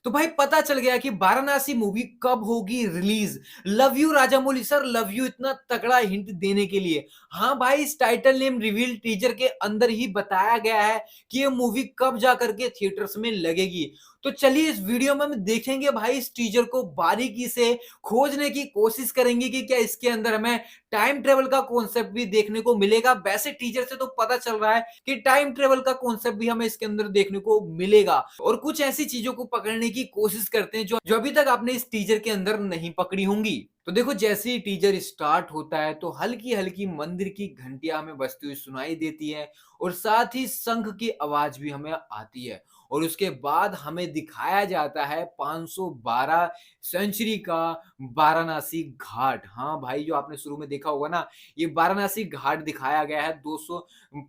तो भाई पता चल गया कि वाराणसी मूवी कब होगी release. Love you Rajamouli sir, love you इतना तगड़ा हिंट देने के लिए। हाँ भाई, इस टाइटल नेम रिवील टीजर के अंदर ही बताया गया है कि ये मूवी कब जाकर के थिएटर्स में लगेगी। तो चलिए इस वीडियो में हम देखेंगे भाई, इस टीजर को बारीकी से खोजने की कोशिश करेंगे कि क्या इसके अंदर हमें टाइम ट्रेवल का कॉन्सेप्ट भी देखने को मिलेगा। वैसे टीजर से तो पता चल रहा है कि टाइम ट्रेवल का कॉन्सेप्ट भी हमें इसके अंदर देखने को मिलेगा, और कुछ ऐसी चीजों को पकड़ने की कोशिश करते हैं जो जो अभी तक आपने इस टीजर के अंदर नहीं पकड़ी होंगी। तो देखो, जैसे ही टीजर स्टार्ट होता है तो हल्की हल्की मंदिर की घंटियां हमें बजती हुई सुनाई देती है, और साथ ही शंख की आवाज भी हमें आती है। और उसके बाद हमें दिखाया जाता है 512 सेंचुरी का वाराणसी घाट। हाँ भाई, जो आपने शुरू में देखा होगा ना, ये वाराणसी घाट दिखाया गया है 200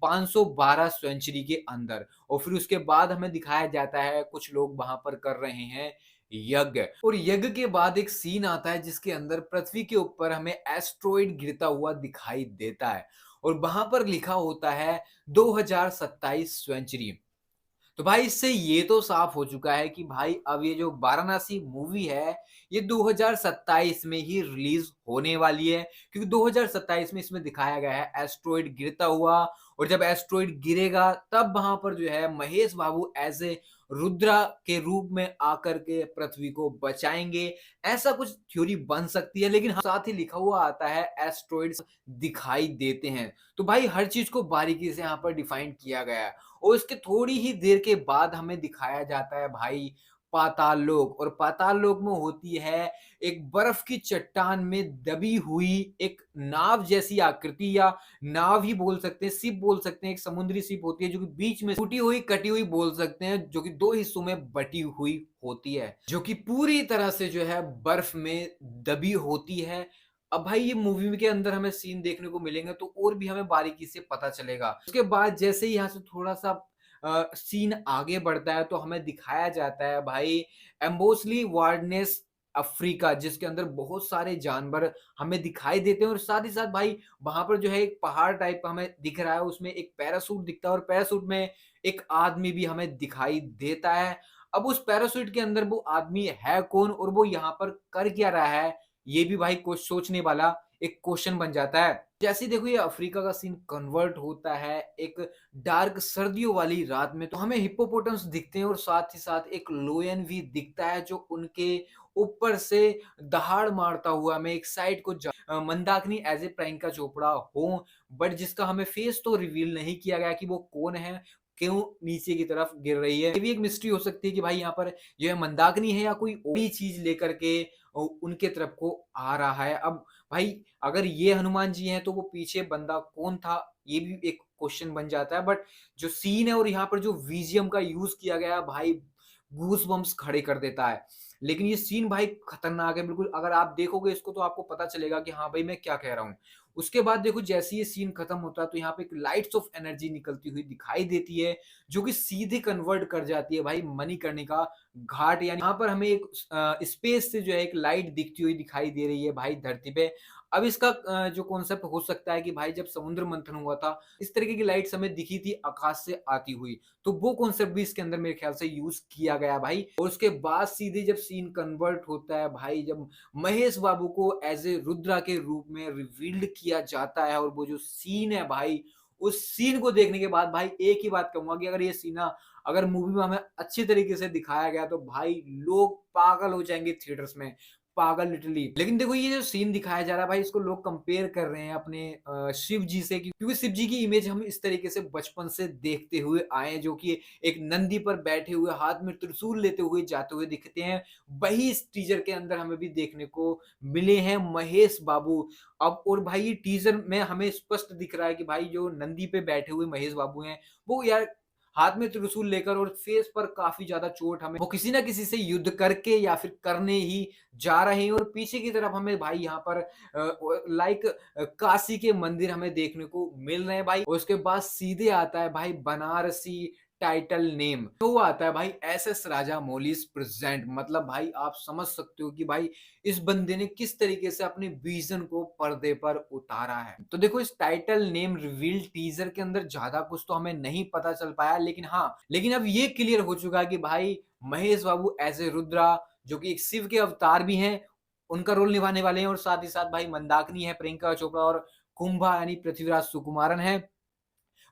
512 सेंचुरी के अंदर। और फिर उसके बाद हमें दिखाया जाता है कुछ लोग वहां पर कर रहे हैं यज्ञ, और यज्ञ के बाद एक सीन आता है जिसके अंदर पृथ्वी के ऊपर हमें एस्ट्रॉइड गिरता हुआ दिखाई देता है, और वहां पर लिखा होता है 2027 सेंचुरी। तो भाई इससे ये तो साफ हो चुका है कि भाई अब ये जो वाराणसी मूवी है ये 2027 में ही रिलीज होने वाली है, क्योंकि 2027 में इसमें दिखाया गया है एस्ट्रॉइड गिरता हुआ। और जब एस्ट्रॉइड गिरेगा तब वहां पर जो है महेश बाबू एज ए रुद्रा के रूप में आकर के पृथ्वी को बचाएंगे। ऐसा कुछ थ्योरी बन सकती है, लेकिन साथ ही लिखा हुआ आता है एस्ट्रॉइड्स दिखाई देते हैं। तो भाई हर चीज को बारीकी से यहाँ पर डिफाइन किया गया है। और इसके थोड़ी ही देर के बाद हमें दिखाया जाता है भाई पाताल लोक, और पाताल लोक में होती है एक बर्फ की चट्टान में दबी हुई एक नाव जैसी आकृति, या नाव ही बोल सकते हैं, शिप बोल सकते हैं। एक समुद्री शिप होती है जो कि बीच में टूटी हुई कटी हुई बोल सकते हैं, जो कि दो हिस्सों में बटी हुई होती है, जो कि पूरी तरह से जो है बर्फ में दबी होती है। अब भाई ये मूवी के अंदर हमें सीन देखने को मिलेंगे तो और भी हमें बारीकी से पता चलेगा। उसके बाद जैसे ही यहाँ से थोड़ा सा सीन आगे बढ़ता है तो हमें दिखाया जाता है भाई एम्बोसली वार्डनेस अफ्रीका, जिसके अंदर बहुत सारे जानवर हमें दिखाई देते हैं। और साथ ही साथ भाई वहां पर जो है एक पहाड़ टाइप का हमें दिख रहा है, उसमें एक पैरासूट दिखता है, और पैरासूट में एक आदमी भी हमें दिखाई देता है। अब उस पैरासूट के अंदर वो आदमी है कौन और वो यहाँ पर कर क्या रहा है, ये भी भाई कुछ सोचने वाला एक क्वेश्चन बन जाता है। जैसे देखो ये अफ्रीका का सीन कन्वर्ट होता है एक डार्क सर्दियों वाली रात में, तो हमें हिप्पोपोटम्स दिखते हैं, और साथ ही साथ एक लोयन भी दिखता है जो उनके ऊपर से दहाड़ मारता हुआ हमें एक साइड को मंदाकिनी एज ए प्रियंका चोपड़ा हो, बट जिसका हमें फेस तो रिवील नहीं किया गया कि वो कौन है, क्यों नीचे की तरफ गिर रही है। ये भी एक मिस्ट्री हो सकती है कि भाई यहाँ पर जो है मंदाकिनी है या कोई और ही चीज लेकर के उनके तरफ को आ रहा है। अब भाई अगर ये हनुमान जी हैं तो वो पीछे बंदा कौन था, ये भी एक क्वेश्चन बन जाता है। बट जो सीन है और यहाँ पर जो वीजीएम का यूज किया गया है भाई, गूस बम्स खड़े कर देता है। लेकिन ये सीन भाई खतरनाक है बिल्कुल, अगर आप देखोगे इसको तो आपको पता चलेगा कि हाँ भाई मैं क्या कह रहा हूँ। उसके बाद देखो जैसे ये सीन खत्म होता है तो यहाँ पे एक लाइट्स ऑफ एनर्जी निकलती हुई दिखाई देती है, जो कि सीधे कन्वर्ट कर जाती है भाई मणिकर्णिका घाट। यानी यहाँ पर हमें एक स्पेस से जो है एक लाइट दिखती हुई दिखाई दे रही है भाई धरती पे। अब इसका जो कॉन्सेप्ट हो सकता है कि भाई जब समुद्र मंथन हुआ था इस तरीके की लाइट्स हमें दिखी थी आकाश से आती हुई, तो वो कॉन्सेप्ट भी इसके अंदर मेरे ख्याल से यूज किया गया भाई। और उसके बाद सीधे जब सीन कन्वर्ट होता है भाई, जब महेश बाबू को एज ए रुद्रा के रूप में रिवील्ड किया जाता है, और वो जो सीन है भाई, उस सीन को देखने के बाद भाई एक ही बात कहूंगा कि अगर ये सीन अगर मूवी में हमें अच्छे तरीके से दिखाया गया तो भाई लोग पागल हो जाएंगे थिएटर्स में, पागल लिटरली। लेकिन देखो ये जो सीन दिखाया जा रहा है भाई, इसको लोग कंपेयर कर रहे हैं अपने शिव जी से, क्योंकि शिव जी की इमेज हम इस तरीके से बचपन से देखते हुए आए हैं, जो कि एक नंदी पर बैठे हुए हाथ में त्रिशूल लेते हुए जाते हुए दिखते हैं। वही इस टीजर के अंदर हमें भी देखने को मिले हैं महेश बाबू। अब और भाई ये टीजर में हमें स्पष्ट दिख रहा है कि भाई जो नंदी पे बैठे हुए महेश बाबू हैं वो यार हाथ में त्रिशूल लेकर, और फेस पर काफी ज्यादा चोट, हमें वो किसी ना किसी से युद्ध करके या फिर करने ही जा रहे हैं। और पीछे की तरफ हमें भाई यहाँ पर लाइक काशी के मंदिर हमें देखने को मिल रहे हैं भाई। और उसके बाद सीधे आता है भाई बनारसी टाइटल नेम, तो वो आता है भाई एस राजा मौलीज प्रेजेंट। मतलब भाई आप समझ सकते हो कि भाई इस बंदे ने किस तरीके से अपने विजन को पर्दे पर उतारा है। तो देखो इस टाइटल नेम रिवील टीजर के अंदर ज्यादा कुछ तो हमें नहीं पता चल पाया, लेकिन हाँ, लेकिन अब ये क्लियर हो चुका है कि भाई महेश बाबू एज ए रुद्रा, जो कि एक शिव के अवतार भी हैं, उनका रोल निभाने वाले हैं, और साथ ही साथ भाई मंदाकिनी है प्रियंका चोपड़ा, और कुंभा यानी पृथ्वीराज सुकुमारन है।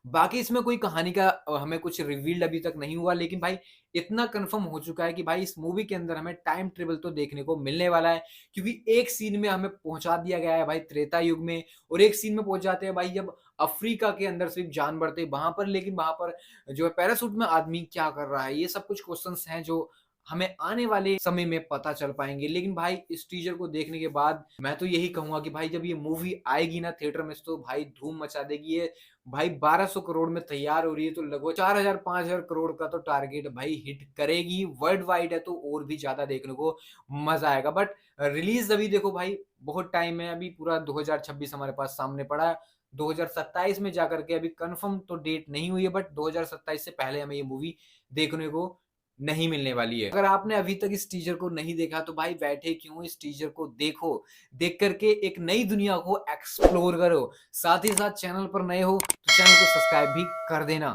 बाकी इसमें कोई कहानी का हमें कुछ रिवील्ड अभी तक नहीं हुआ, लेकिन भाई इतना कंफर्म हो चुका है कि भाई इस मूवी के अंदर हमें टाइम ट्रेवल तो देखने को मिलने वाला है, क्योंकि एक सीन में हमें पहुंचा दिया गया है भाई त्रेता युग में, और एक सीन में पहुंच जाते हैं भाई जब अफ्रीका के अंदर सिर्फ जान बढ़ते वहां पर, लेकिन वहां पर जो है पैरासूट में आदमी क्या कर रहा है, ये सब कुछ क्वेश्चंस हैं जो हमें आने वाले समय में पता चल पाएंगे। लेकिन भाई इस टीजर को देखने के बाद मैं तो यही कहूंगा कि भाई जब ये मूवी आएगी ना थिएटर में, तो भाई धूम मचा देगी ये। भाई 1200 करोड़ में तैयार हो रही है, तो लगभग 4000 5000 करोड़ का तो टारगेट भाई हिट करेगी। वर्ल्ड वाइड है तो और भी ज्यादा देखने को मजा आएगा। बट रिलीज अभी देखो भाई बहुत टाइम है, अभी पूरा 2026 हमारे पास सामने पड़ा है। 2027 में जाकर के अभी कंफर्म तो डेट नहीं हुई है, बट 2027 से पहले हमें ये मूवी देखने को नहीं मिलने वाली है। अगर आपने अभी तक इस टीजर को नहीं देखा तो भाई बैठे क्यों, इस टीजर को देखो, देख करके एक नई दुनिया को एक्सप्लोर करो। साथ ही साथ चैनल पर नए हो तो चैनल को सब्सक्राइब भी कर देना।